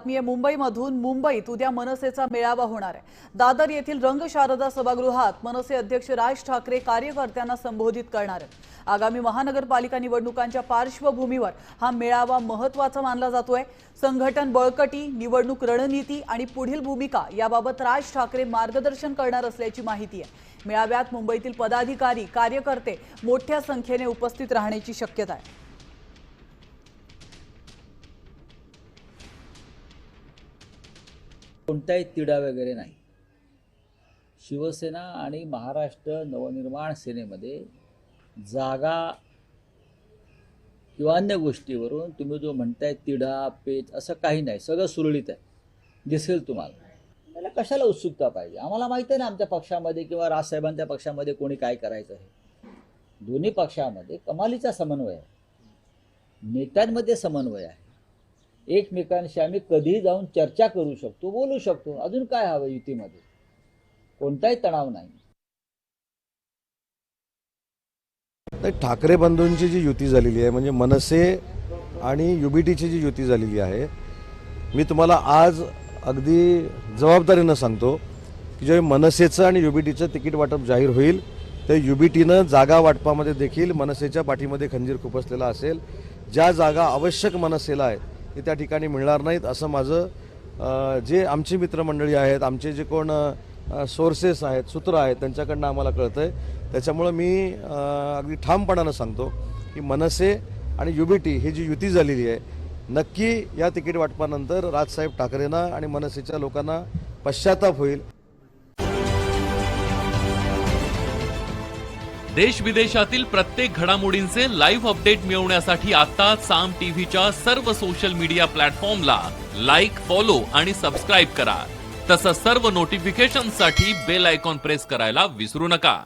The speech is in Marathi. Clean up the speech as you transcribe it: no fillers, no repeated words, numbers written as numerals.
बातमी आहे मुंबईमधून। मुंबईत उद्या मनसेचा मेळावा होणार आहे। दादर येथील रंगशारदा सभागृहात मनसे अध्यक्ष राज ठाकरे कार्यकर्त्यांना संबोधित करणार आहेत। आगामी महानगरपालिका निवडणुकांच्या पार्श्वभूमीवर हा मेळावा महत्त्वाचा मानला जातोय। संघटन बळकटी, निवडणूक रणनीती आणि पुढील भूमिका याबाबत राज ठाकरे मार्गदर्शन करणार असल्याची माहिती आहे। मेळाव्यात मुंबईतील पदाधिकारी, कार्यकर्ते मोठ्या संख्येने उपस्थित राहण्याची शक्यता आहे। कोणताही तिढा वगैरे नाही। शिवसेना आणि महाराष्ट्र नवनिर्माण सेनेमध्ये जागा किंवा अन्य गोष्टीवरून तुम्ही जो म्हणताय तिढा पेच असं काही नाही, सगळं सुरळीत आहे, दिसेल तुम्हाला। मला कशाला उत्सुकता पाहिजे? आम्हाला माहिती आहे ना आमच्या पक्षामध्ये किंवा राजसाहेबांच्या पक्षामध्ये कोणी काय करायचं आहे। दोन्ही पक्षामध्ये कमालीचा समन्वय आहे, नेत्यांमध्ये समन्वय आहे। एकमेकांशी आम्ही कधीही जाऊन चर्चा करू शकतो, बोलू शकतो। अजून काय हवं युतीमध्ये? कोणताही तणाव नाही। ठाकरे बंधूंची जी युती झालेली आहे म्हणजे मनसे आणि युबीटीची जी युती झालेली आहे, मी तुम्हाला आज अगदी जबाबदारीनं सांगतो की जे मनसेचं आणि युबीटीचं तिकीट वाटप जाहीर होईल ते युबीटीनं जागा वाटपामध्ये देखील मनसेच्या पाठीमध्ये खंजीर खुपसलेला असेल। ज्या जागा आवश्यक मनसेला आहेत ते त्या ठिकाणी मिळणार नाहीत असं माझं जे आमची मित्रमंडळी आहेत, आमचे जे कोण सोर्सेस आहेत, सूत्र आहेत, त्यांच्याकडनं आम्हाला कळतंय। त्याच्यामुळं मी अगदी ठामपणानं सांगतो की मनसे आणि युबीटी ही जी युती झालेली आहे, नक्की या तिकीट वाटपानंतर राजसाहेब ठाकरेंना आणि मनसेच्या लोकांना पश्चाताप होईल। देश विदेशातील प्रत्येक घडामोडींचे लाईव्ह अपडेट मिळवण्यासाठी आता साम टीव्हीच्या सर्व सोशल मीडिया प्लॅटफॉर्मला लाईक, फॉलो आणि सबस्क्राईब करा। तसंच सर्व नोटिफिकेशनसाठी बेल आयकॉन प्रेस करायला विसरू नका।